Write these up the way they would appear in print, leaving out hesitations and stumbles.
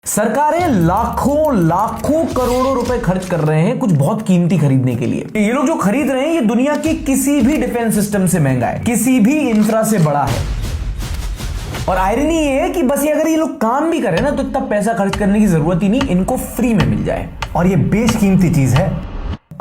सरकारें लाखों लाखों करोड़ों रुपए खर्च कर रहे हैं कुछ बहुत कीमती खरीदने के लिए। ये लोग जो खरीद रहे हैं ये दुनिया की किसी भी डिफेंस सिस्टम से महंगा है, किसी भी इंफ्रा से बड़ा है। और आयरनी ये है कि बस ये अगर ये लोग काम भी करें ना तो इतना पैसा खर्च करने की जरूरत ही नहीं, इनको फ्री में मिल जाए। और ये बेशकीमती चीज है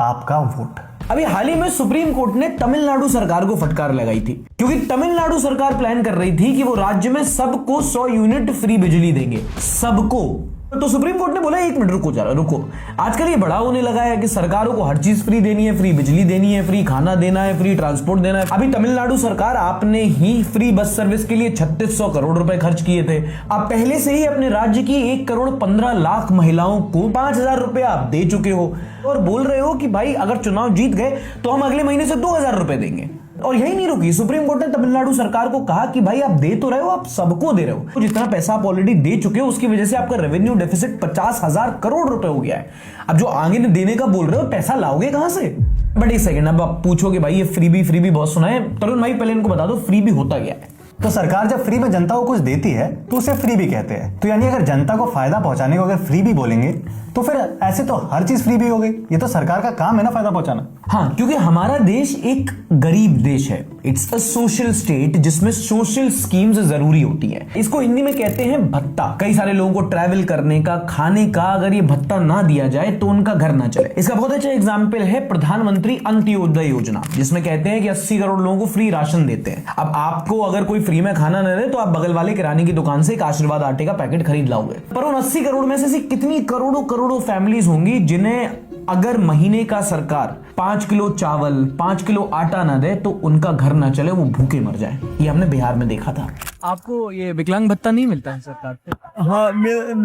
आपका वोट। अभी हाल ही में सुप्रीम कोर्ट ने तमिलनाडु सरकार को फटकार लगाई थी, क्योंकि तमिलनाडु सरकार प्लान कर रही थी कि वो राज्य में सबको 100 यूनिट फ्री बिजली देंगे, सबको। तो सुप्रीम कोर्ट ने बोला 1 मिनट रुको, जरा रुको। आजकल ये बड़ा होने लगा है कि सरकारों को हर चीज फ्री देनी है, फ्री बिजली देनी है, फ्री खाना देना है, फ्री ट्रांसपोर्ट देना है। अभी तमिलनाडु सरकार आपने ही फ्री बस सर्विस के लिए 3600 करोड़ रुपए खर्च किए थे। आप पहले से ही अपने राज्य की 1 करोड़ 15 लाख महिलाओं को 5000 रुपए आप दे चुके हो और बोल रहे हो कि भाई अगर चुनाव जीत गए तो हम अगले महीने से 2000 रुपए देंगे। और यही नहीं रुकी, सुप्रीम कोर्ट ने तमिलनाडु सरकार को कहा कि भाई आप दे तो रहे हो, आप सबको दे रहे हो। तो जितना पैसा आप ऑलरेडी दे चुके हो उसकी वजह से आपका रेवेन्यू डेफिसिट 50,000 करोड़ रुपए हो गया है। अब जो आगे देने का बोल रहे हो पैसा लाओगे कहां से? बट एक सेकंड, अब आप पूछोगे भाई ये फ्री भी बहुत सुना है। तरुण भाई पहले इनको बता दो फ्री भी होता क्या है। तो सरकार जब फ्री में जनता को कुछ देती है तो उसे फ्री भी कहते हैं। तो यानी अगर जनता को फायदा पहुंचाने को अगर फ्री भी बोलेंगे तो फिर ऐसे तो हर चीज फ्री भी हो गई। ये तो सरकार का काम है ना फायदा पहुंचाना। हाँ, क्योंकि हमारा देश एक गरीब देश है। इट्स अ सोशल स्टेट जिसमें सोशल स्कीम्स जरूरी होती है। इसको हिंदी में कहते हैं भत्ता। कई सारे लोगों को ट्रैवल करने का, खाने का अगर ये भत्ता ना दिया जाए तो उनका घर ना चले। इसका बहुत अच्छा एग्जाम्पल है प्रधानमंत्री अंत्योदय योजना, जिसमें कहते हैं कि 80 करोड़ लोगों को फ्री राशन देते हैं। अब आपको अगर कोई फ्री में खाना न दे तो आप बगल वाले किराने की दुकान से एक आशीर्वाद आटे का पैकेट खरीद लाओगे। पर उन 80 करोड़ में से कितनी करोड़ों फैमिलीज होंगी जिन्हें अगर महीने का सरकार 5 किलो चावल 5 किलो आटा ना दे तो उनका घर ना चले, वो भूखे मर जाए। ये हमने बिहार में देखा था। आपको ये विकलांग भत्ता नहीं मिलता है सरकार से? हाँ,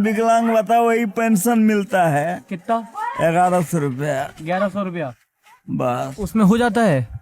विकलांग भत्ता वही पेंशन मिलता है। कितना? 1100 रुपया। 1100 रुपया बस उसमें हो जाता है?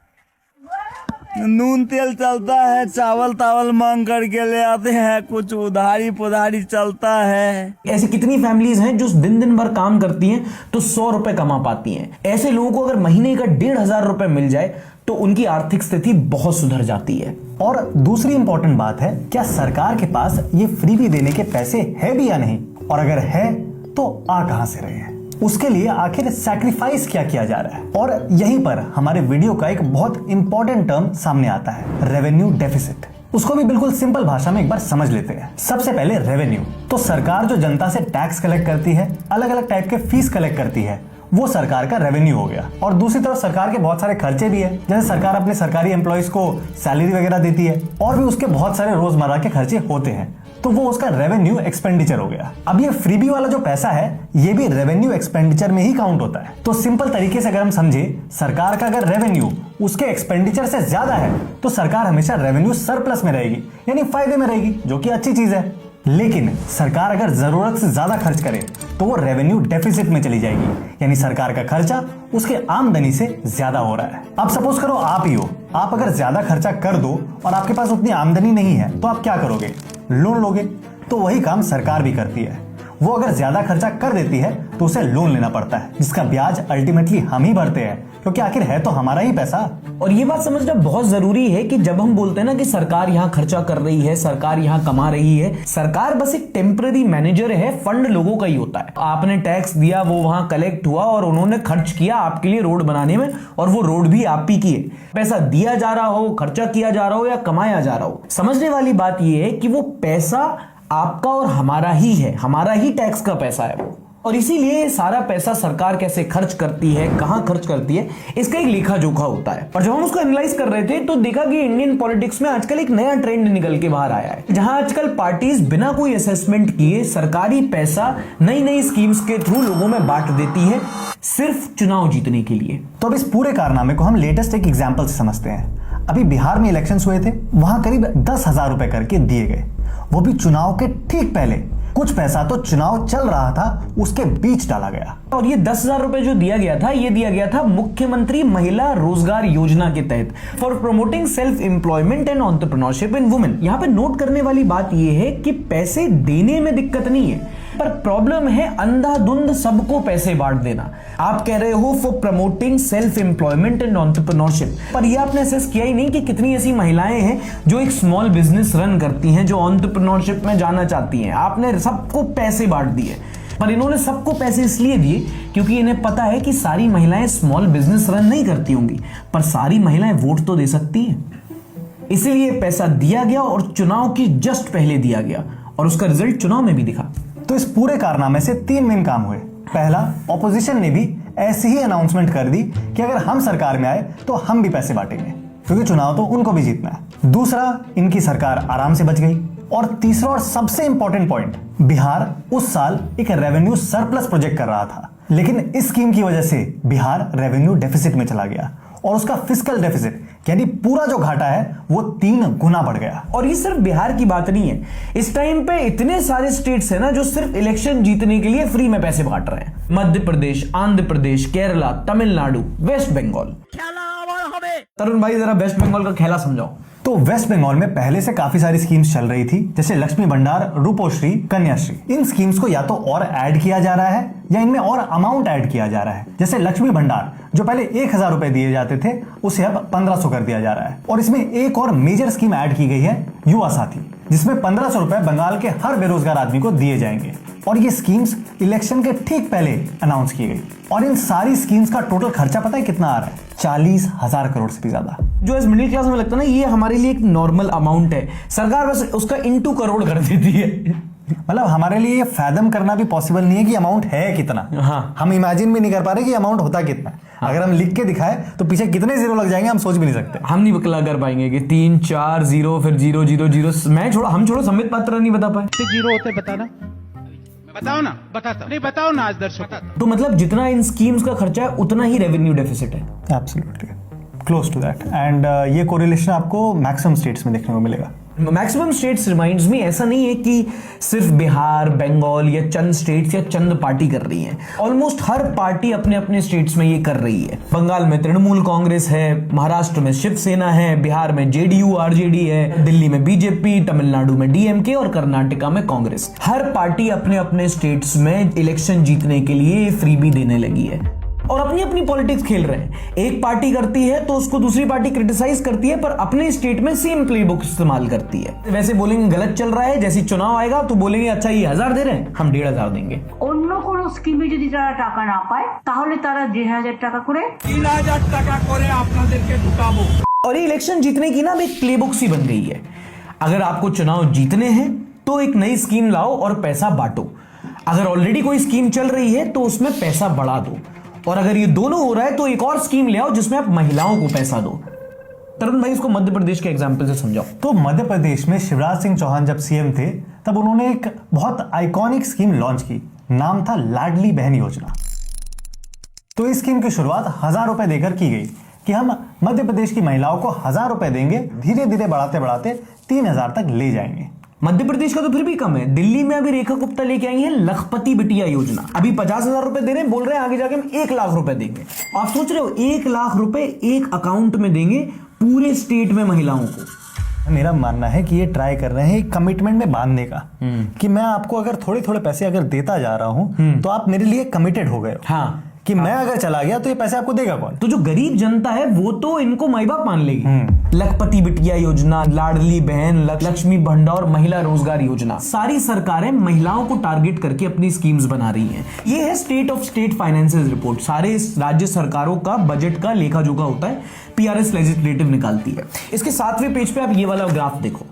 नून तेल चलता है, चावल तावल मांग करके ले आते हैं, कुछ उधारी पुधारी चलता है। ऐसी कितनी फैमिलीज हैं जो दिन भर काम करती हैं तो 100 रुपए कमा पाती हैं। ऐसे लोगों को अगर महीने का 1500 रुपए मिल जाए तो उनकी आर्थिक स्थिति बहुत सुधर जाती है। और दूसरी इंपॉर्टेंट बात है, क्या सरकार के पास ये फ्री भी देने के पैसे है भी या नहीं, और अगर है तो आ कहां से रहे हैं, उसके लिए आखिर सैक्रिफाइस क्या किया जा रहा है। और यहीं पर हमारे वीडियो का एक बहुत इंपॉर्टेंट टर्म सामने आता है, रेवेन्यू डेफिसिट। उसको भी बिल्कुल सिंपल भाषा में एक बार समझ लेते हैं। सबसे पहले रेवेन्यू, तो सरकार जो जनता से टैक्स कलेक्ट करती है, अलग अलग टाइप के फीस कलेक्ट करती है, वो सरकार का रेवेन्यू हो गया। और दूसरी तरफ सरकार के बहुत सारे खर्चे भी है, जैसे सरकार अपने सरकारी एम्प्लॉइज को सैलरी वगैरह देती है, और भी उसके बहुत सारे रोजमर्रा के खर्चे होते हैं, तो वो उसका रेवेन्यू एक्सपेंडिचर हो गया। अब ये फ्रीबी वाला जो पैसा है ये भी रेवेन्यू एक्सपेंडिचर में ही काउंट होता है। तो सिंपल तरीके से अगर हम समझे, सरकार का अगर रेवेन्यू उसके एक्सपेंडिचर से ज्यादा है तो सरकार हमेशा रेवेन्यू सरप्लस में रहेगी, यानी फायदे में रहेगी, जो कि अच्छी चीज है। लेकिन सरकार अगर जरूरत से ज्यादा खर्च करे तो वो रेवेन्यू डेफिसिट में चली जाएगी, यानी सरकार का खर्चा उसके आमदनी से ज्यादा हो रहा है। अब सपोज करो आप ही हो, आप अगर ज्यादा खर्चा कर दो और आपके पास उतनी आमदनी नहीं है तो आप क्या करोगे? लोन लोगे। तो वही काम सरकार भी करती है। वो अगर ज्यादा खर्चा कर देती है तो उसे लोन लेना पड़ता है, जिसका ब्याज अल्टीमेटली हम ही भरते हैं, क्योंकि आखिर है तो हमारा ही पैसा। और ये बात समझना बहुत जरूरी है कि जब हम बोलते हैं ना कि सरकार यहाँ खर्चा कर रही है, सरकार यहाँ कमा रही है, सरकार बस एक टेम्पररी मैनेजर है, फंड लोगों का ही होता है। आपने टैक्स दिया, वो वहां कलेक्ट हुआ और उन्होंने खर्च किया आपके लिए रोड बनाने में, और वो रोड भी आप ही की है। पैसा दिया जा रहा हो, खर्चा किया जा रहा हो या कमाया जा रहा हो, समझने वाली बात यह है कि वो पैसा आपका और हमारा ही है, हमारा ही टैक्स का पैसा है वो। और इसीलिए सारा पैसा सरकार कैसे खर्च करती है, कहां खर्च करती है, इसका एक लेखा जोखा होता है। और जब हम उसको एनालाइज कर रहे थे तो देखा कि इंडियन पॉलिटिक्स में आजकल एक नया ट्रेंड निकल के बाहर आया है, जहां आजकल पार्टीज बिना कोई असेसमेंट किए सरकारी पैसा नई नई स्कीम्स के थ्रू लोगों में बांट देती है, सिर्फ चुनाव जीतने के लिए। तो अब इस पूरे कारनामे को हम लेटेस्ट एक एग्जाम्पल से समझते हैं। अभी बिहार में इलेक्शंस हुए थे, वहां करीब 10,000 रुपए करके दिए गए, वो भी चुनाव के ठीक पहले। कुछ पैसा तो चुनाव चल रहा था उसके बीच डाला गया। और ये 10,000 रुपए जो दिया गया था, ये दिया गया था मुख्यमंत्री महिला रोजगार योजना के तहत, for promoting self employment and entrepreneurship in women. यहाँ पे नोट करने वाली बात ये है कि पैसे देने में दिक्कत नहीं है, पर प्रॉब्लम है अंधाधुंध सबको पैसे बांट देना। आप कह रहे हो for promoting self employment and entrepreneurship, पर ये आपने असेस किया ही नहीं कि कितनी ऐसी महिलाएं हैं जो एक स्मॉल बिजनेस रन करती हैं, जो एंटरप्रेन्योरशिप में जाना चाहती हैं। आपने सबको पैसे बांट दिए, पर इन्होंने सबको पैसे इसलिए दिए क्योंकि इन्हें पता है कि सारी महिलाएं स्मॉल बिजनेस रन नहीं करती होंगी, पर सारी महिलाएं वोट तो दे सकती हैं। इसीलिए पैसा दिया गया और चुनाव के जस्ट पहले दिया गया, और उसका रिजल्ट चुनाव में भी दिखा। तो इस पूरे कारनामे से 3 मेन काम हुए। पहला, ऑपोजिशन ने भी ऐसी ही अनाउंसमेंट कर दी कि अगर हम सरकार में आए तो हम भी पैसे बांटेंगे, क्योंकि चुनाव तो उनको भी जीतना है। दूसरा, इनकी सरकार आराम से बच गई। और तीसरा और सबसे इंपॉर्टेंट पॉइंट, बिहार उस साल एक रेवेन्यू सरप्लस प्रोजेक्ट कर रहा था, लेकिन इस स्कीम की वजह से बिहार रेवेन्यू डेफिसिट में चला गया और उसका फिस्कल डेफिसिट यानी पूरा जो घाटा है वो 3 गुना बढ़ गया। और ये सिर्फ बिहार की बात नहीं है, इस टाइम पे इतने सारे स्टेट्स हैं ना जो सिर्फ इलेक्शन जीतने के लिए फ्री में पैसे बांट रहे हैं। मध्य प्रदेश, आंध्र प्रदेश, केरला, तमिलनाडु, वेस्ट बंगाल। तरुण भाई जरा वेस्ट बंगाल का खेला समझाओ। तो वेस्ट बंगाल में पहले से काफी सारी स्कीम्स चल रही थी, जैसे लक्ष्मी भंडार, रूपोश्री, कन्याश्री। इन स्कीम्स को या तो और ऐड किया जा रहा है या इनमें और अमाउंट ऐड किया जा रहा है। जैसे लक्ष्मी भंडार जो पहले 1000 रुपए दिए जाते थे उसे अब 1500 कर दिया जा रहा है। और इसमें एक और मेजर स्कीम ऐड की गई है, युवा साथी, जिसमें 1500 रुपए बंगाल के हर बेरोजगार आदमी को दिए जाएंगे। और ये स्कीम्स इलेक्शन के ठीक पहले अनाउंस की गई। और इन सारी स्कीम्स का टोटल खर्चा पता है कितना आ रहा है? 40,000 करोड़ से भी ज्यादा। जो इस मिडिल क्लास में लगता है ना ये हमारे लिए एक नॉर्मल अमाउंट है, सरकार बस उसका इनटू करोड़ कर देती है। मतलब हमारे लिए ये फैदम करना भी पॉसिबल नहीं है कि अमाउंट है कितना। हाँ। हम इमेजिन भी नहीं कर पा रहे कि अमाउंट होता कितना है। हाँ। अगर हम लिख के दिखाए तो पीछे कितने जीरो लग जाएंगे हम सोच भी नहीं सकते। हम नहीं बकला कर पाएंगे कि 3 4 0 फिर 0 0 0। हम छोड़ो संबित पात्रा नहीं बता पाए। जीरो होते बताना, बताओ ना, बताता नहीं, बताओ ना आज दर्शकों। तो मतलब जितना इन स्कीम्स का खर्चा है उतना ही रेवेन्यू डेफिसिट है। Absolutely close to that. And ये कोरिलेशन आपको मैक्सिमम स्टेट्स में देखने को मिलेगा। मैक्सिमम स्टेट्स रिमाइंड्स मी, ऐसा नहीं है कि सिर्फ बिहार, बंगाल या चंद स्टेट्स या चंद पार्टी कर रही है। ऑलमोस्ट हर पार्टी अपने अपने स्टेट्स में ये कर रही है। बंगाल में तृणमूल कांग्रेस है, महाराष्ट्र में शिवसेना है, बिहार में जेडीयू आरजेडी है, दिल्ली में बीजेपी, तमिलनाडु में डीएमके और कर्नाटका में कांग्रेस। हर पार्टी अपने अपने स्टेट्स में इलेक्शन जीतने के लिए फ्रीबी देने लगी है और अपनी अपनी पॉलिटिक्स खेल रहे हैं। एक पार्टी करती है तो उसको दूसरी पार्टी क्रिटिसाइज करती है, पर अपने स्टेट में सेम प्लेबुक इस्तेमाल करती है। वैसे बोलेंगे गलत चल रहा है, जैसे चुनाव आएगा तो बोलेंगे अच्छा ये 1000 दे रहे हैं, हम 1500 देंगे। অন্য কোনো স্কিমে যদি তারা টাকা না পায় তাহলে তারা 1500 টাকা করে 3000 টাকা করে আপনাদেরকে ঢুকাবো। और ये इलेक्शन जीतने की ना एक प्लेबुक सी बन गई है। अगर आपको चुनाव जीतने हैं तो एक नई स्कीम लाओ और पैसा बांटो। अगर ऑलरेडी कोई स्कीम चल रही है तो उसमें पैसा बढ़ा दो, और अगर ये दोनों हो रहा है तो एक और स्कीम ले आओ जिसमें आप महिलाओं को पैसा दो। तरुण भाई इसको मध्य प्रदेश के एग्जाम्पल से समझाओ। तो मध्य प्रदेश में शिवराज सिंह चौहान जब सीएम थे तब उन्होंने एक बहुत आइकॉनिक स्कीम लॉन्च की, नाम था लाडली बहन योजना। तो इस स्कीम की शुरुआत 1000 रुपए देकर की गई कि हम मध्य प्रदेश की महिलाओं को 1000 रुपए देंगे, धीरे धीरे बढ़ाते बढ़ाते 3000 तक ले जाएंगे। मध्य प्रदेश का तो फिर भी कम है। दिल्ली में अभी रेखा गुप्ता लेके आई है लखपति बिटिया योजना। अभी 50,000 रुपए दे रहे हैं, बोल रहे हैं आगे जाके हम 1 लाख रुपए देंगे। आप सोच रहे हो 1 लाख रुपए एक अकाउंट में देंगे पूरे स्टेट में महिलाओं को। मेरा मानना है कि ये ट्राई कर रहे हैं एक कमिटमेंट में बांधने का, कि मैं आपको अगर थोड़े थोड़े पैसे अगर देता जा रहा हूं तो आप मेरे लिए कमिटेड हो गए हो। हाँ, कि मैं अगर चला गया तो ये पैसे आपको देगा कौन? तो जो गरीब जनता है वो तो इनको माई बाप मान लेगी। लखपति बिटिया योजना, लाडली बहन, लक्ष्मी भंडार, महिला रोजगार योजना, सारी सरकारें महिलाओं को टारगेट करके अपनी स्कीम्स बना रही हैं। ये है state of state finances report. सारे राज्य सरकारों का बजट का लेखा जोखा होता है, पीआरएस लेजिस्लेटिव निकालती है। इसके 7वें पेज पे आप ये वाला ग्राफ देखो,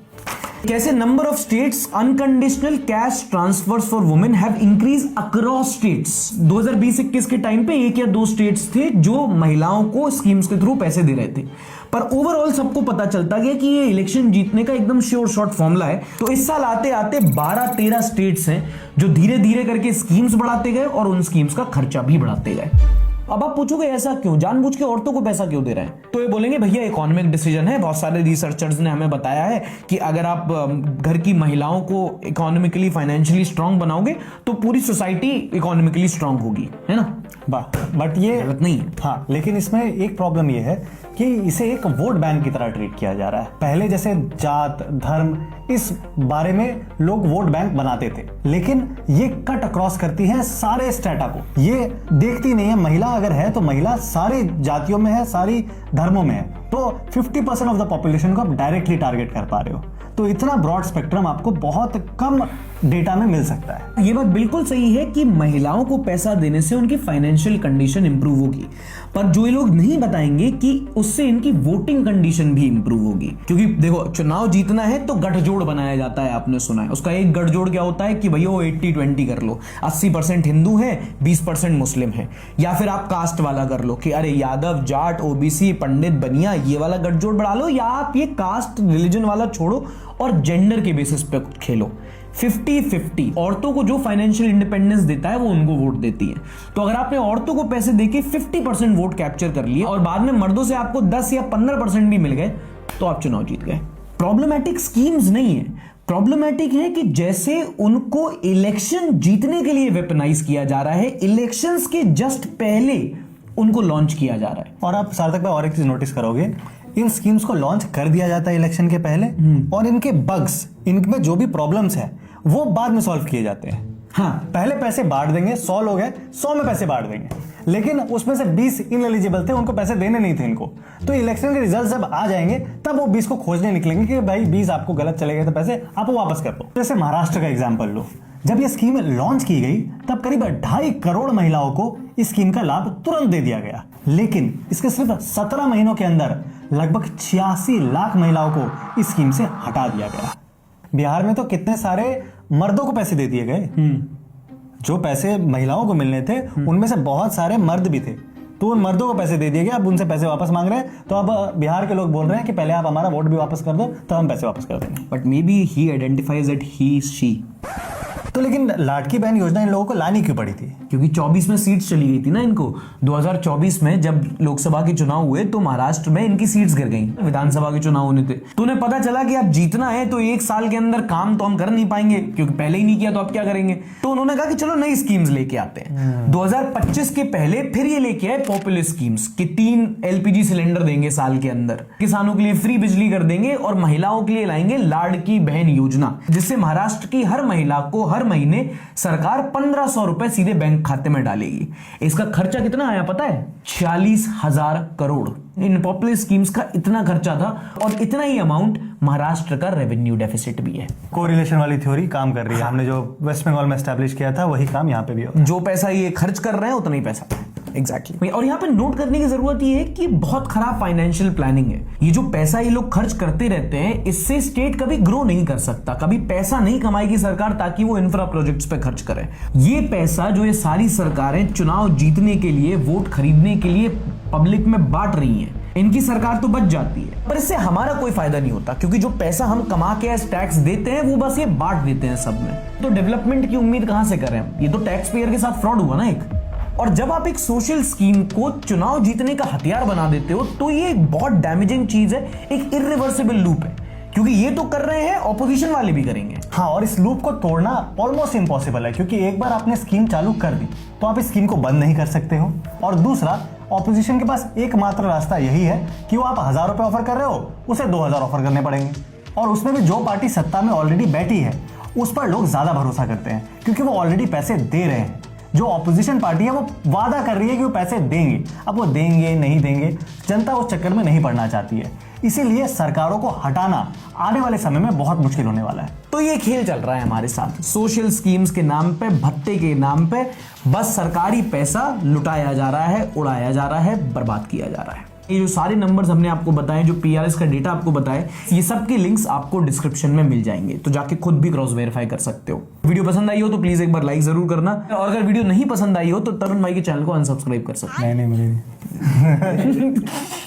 कैसे number of states unconditional cash transfers for women have increase across states. 2020-21 के टाइम पे 1 या 2 स्टेट्स थे जो महिलाओं को स्कीम्स के थ्रू पैसे दे रहे थे, पर ओवरऑल सबको पता चलता गया कि ये इलेक्शन जीतने का एकदम श्योर शॉर्ट फॉर्मूला है। तो इस साल आते आते 12-13 स्टेट्स हैं जो धीरे धीरे करके स्कीम्स बढ़ाते गए और उन स्कीम्स का खर्चा भी बढ़ाते गए। अब आप पूछोगे ऐसा क्यों, जानबूझ के औरतों को पैसा क्यों दे रहे हैं? तो ये बोलेंगे भैया इकोनॉमिक डिसीजन है। बहुत सारे रिसर्चर्स ने हमें बताया है कि अगर आप घर की महिलाओं को इकोनॉमिकली फाइनेंशियली स्ट्रांग बनाओगे तो पूरी सोसाइटी इकोनॉमिकली स्ट्रांग होगी, है ना। बट ये गलत नहीं है। हाँ, लेकिन इसमें एक प्रॉब्लम ये है कि इसे एक वोट बैंक की तरह ट्रीट किया जा रहा है। पहले जैसे जात धर्म इस बारे में लोग वोट बैंक बनाते थे, लेकिन ये कट अक्रॉस करती है सारे स्टेटा को। ये देखती नहीं है महिला अगर है तो महिला सारी जातियों में है, सारी धर्मों में है, तो 50% ऑफ द पॉपुलेशन को आप डायरेक्टली टारगेट कर पा रहे हो। तो इतना ब्रॉड स्पेक्ट्रम आपको बहुत कम डेटा में मिल सकता है। ये बात बिल्कुल सही है कि महिलाओं को पैसा देने से उनकी फाइनेंशियल कंडीशन इंप्रूव होगी, पर जो ये लोग नहीं बताएंगे कि उससे इनकी वोटिंग कंडीशन भी इंप्रूव होगी। क्योंकि देखो, चुनाव जीतना है तो गठजोड़ बनाया जाता है, आपने सुना है। उसका एक गठजोड़ क्या होता है कि भैया वो 80-20 कर लो, 80% हिंदू है, 20% मुस्लिम है, या फिर आप कास्ट वाला कर लो कि अरे यादव, जाट, ओबीसी, पंडित, बनिया, ये वाला गठजोड़ बढ़ा लो, या आप ये कास्ट रिलीजन वाला छोड़ो और जेंडर के बेसिस पे खेलो। 50-50 औरतों को जो फाइनेंशियल इंडिपेंडेंस देता है वो उनको वोट देती है। तो अगर आपने औरतों को पैसे देके 50% वोट कैप्चर कर लिए और बाद में मर्दों से आपको 10 या 15% भी मिल गए, तो आप चुनाव जीत गए। प्रॉब्लमैटिक स्कीम्स नहीं है, प्रॉब्लमैटिक है कि जैसे उनको इलेक्शन जीतने के लिए वेपनाइज किया जा रहा है, इलेक्शंस के जस्ट पहले उनको लॉन्च किया जा रहा है। और आप सार्थक भाई और एक चीज नोटिस करोगे, इन स्कीम्स को लॉन्च कर दिया जाता है इलेक्शन के पहले, और इनके बग्स, इनमें जो भी प्रॉब्लम्स है वो बाद में सॉल्व किए जाते हैं। हाँ, पहले पैसे बांट देंगे, 100 लोग हैं, 100 में पैसे बांट देंगे, लेकिन उसमें से 20 इनएलिजिबल थे, उनको पैसे देने नहीं थे इनको। तो इलेक्शन के रिजल्ट जब आ जाएंगे तब वो 20 को खोजने निकलेंगे कि भाई 20 आपको गलत चले गए थे पैसे, आप वो वापस कर दो। जैसे महाराष्ट्र का एग्जाम्पल लो, जब ये स्कीम लॉन्च की गई तब करीब 2.5 करोड़ महिलाओं को इस स्कीम का लाभ तुरंत दे दिया गया, लेकिन इसके सिर्फ 17 महीनों के अंदर लगभग 86 लाख महिलाओं को इस स्कीम से हटा दिया गया। बिहार में तो कितने सारे मर्दों को पैसे दे दिए गए। जो पैसे महिलाओं को मिलने थे उनमें से बहुत सारे मर्द भी थे, तो उन मर्दों को पैसे दे दिए गए, अब उनसे पैसे वापस मांग रहे हैं। तो अब बिहार के लोग बोल रहे हैं कि पहले आप हमारा वोट भी वापस कर दो, तब हम पैसे वापस कर देंगे। But may be he identifies that he she. तो लेकिन लाडकी बहन योजना इन लोगों को लानी क्यों पड़ी थी? क्योंकि 24 में सीट्स चली गई थी ना इनको। 2024 में जब लोकसभा के चुनाव हुए तो महाराष्ट्र में इनकी सीट्स गिर गई, विधानसभा के चुनाव होने थे। तो उन्हें पता चला कि अब जीतना है तो एक साल के अंदर काम तो हम कर नहीं पाएंगे, क्योंकि पहले ही नहीं किया तो अब क्या करेंगे। तो उन्होंने कहा कि चलो नई स्कीम्स लेके आते हैं। 2025 के पहले फिर ये लेके आए पॉपुलर स्कीम्स कि 3 LPG सिलेंडर देंगे साल के अंदर, किसानों के लिए फ्री बिजली कर देंगे, और महिलाओं के लिए लाएंगे लाडकी बहन योजना, जिससे महाराष्ट्र की हर महिला को हर महीने सरकार 1500 रुपए सीधे बैंक खाते में डालेगी। इसका खर्चा कितना आया पता है? 46,000 करोड़। इन पॉपुलर स्कीम्स का इतना खर्चा था, और इतना ही अमाउंट महाराष्ट्र का रेवेन्यू डेफिसिट भी है। कोरिलेशन वाली थ्योरी काम कर रही है। हमने जो वेस्ट बंगाल में एस्टैब्लिश किया था वही काम यहाँ पे भी हो। जो पैसा ये खर्च कर रहे हैं उतना ही पैसा। एग्जैक्टली। और यहाँ पे नोट करने की जरूरत ये है कि बहुत खराब फाइनेंशियल प्लानिंग है। ये जो पैसा ये लोग खर्च करते रहते हैं, इससे स्टेट कभी ग्रो नहीं कर सकता, कभी पैसा नहीं कमाएगी सरकार ताकि वो इंफ्रा प्रोजेक्ट्स पे खर्च करे। ये पैसा जो ये सारी सरकारें चुनाव जीतने के लिए, वोट खरीदने के लिए पब्लिक में बांट रही हैं, इनकी सरकार तो बच जाती है, पर इससे हमारा कोई फायदा नहीं होता, क्योंकि जो पैसा हम कमा के एज टैक्स देते हैं वो बस ये बांट देते हैं सब में। तो डेवलपमेंट की उम्मीद कहां से करें? ये तो टैक्स पेयर के साथ फ्रॉड हुआ ना एक। और जब आप एक सोशल स्कीम को चुनाव जीतने का हथियार बना देते हो तो ये एक बहुत डैमेजिंग चीज है, एक इरिवर्सिबल लूप है, क्योंकि ये तो कर रहे हैं, ऑपोजिशन वाले भी करेंगे। हाँ, और इस लूप को तोड़ना ऑलमोस्ट इम्पॉसिबल है, क्योंकि एक बार आपने स्कीम चालू कर दी तो आप इस स्कीम को बंद नहीं कर सकते हो। और दूसरा, ऑपोजिशन के पास एकमात्र रास्ता यही है कि वो आप 1000 रुपए ऑफर कर रहे हो, उसे 2000 ऑफर करने पड़ेंगे। और उसमें भी जो पार्टी सत्ता में ऑलरेडी बैठी है उस पर लोग ज्यादा भरोसा करते हैं, क्योंकि वो ऑलरेडी पैसे दे रहे हैं। जो ऑपोजिशन पार्टी है वो वादा कर रही है कि वो पैसे देंगे, अब वो देंगे नहीं देंगे, जनता उस चक्कर में नहीं पड़ना चाहती है। इसीलिए सरकारों को हटाना आने वाले समय में बहुत मुश्किल होने वाला है। तो ये खेल चल रहा है हमारे साथ, सोशल स्कीम्स के नाम पे, भत्ते के नाम पे, बस सरकारी पैसा लुटाया जा रहा है, उड़ाया जा रहा है, बर्बाद किया जा रहा है। ये जो सारे नंबर्स हमने आपको बताए, जो PRS का डेटा आपको बताए, ये सब के लिंक्स आपको डिस्क्रिप्शन में मिल जाएंगे, तो जाके खुद भी क्रॉस वेरीफाई कर सकते हो। वीडियो पसंद आई हो तो प्लीज एक बार लाइक जरूर करना, और अगर वीडियो नहीं पसंद आई हो तो तरुण भाई के चैनल को अनसब्सक्राइब कर सकते नहीं मुझे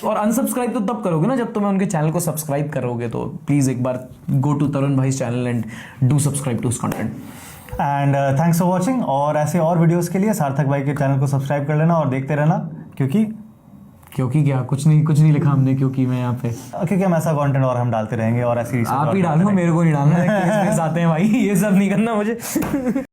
और अनसब्सक्राइब तो तब करोगे ना जब तुम्हें उनके चैनल को सब्सक्राइब करोगे। तो प्लीज एक बार गो टू तरुण भाई channel and do subscribe to his content. And thanks for watching. और ऐसे और वीडियोस के लिए सार्थक भाई के चैनल को सब्सक्राइब कर लेना और देखते रहना, क्योंकि क्या कुछ नहीं लिखा हमने, क्योंकि मैं यहाँ पे, क्योंकि हम ऐसा कंटेंट और हम डालते रहेंगे और ऐसी आप ही डालो, मेरे को नहीं डालना। केस आते हैं भाई, ये सब नहीं करना मुझे।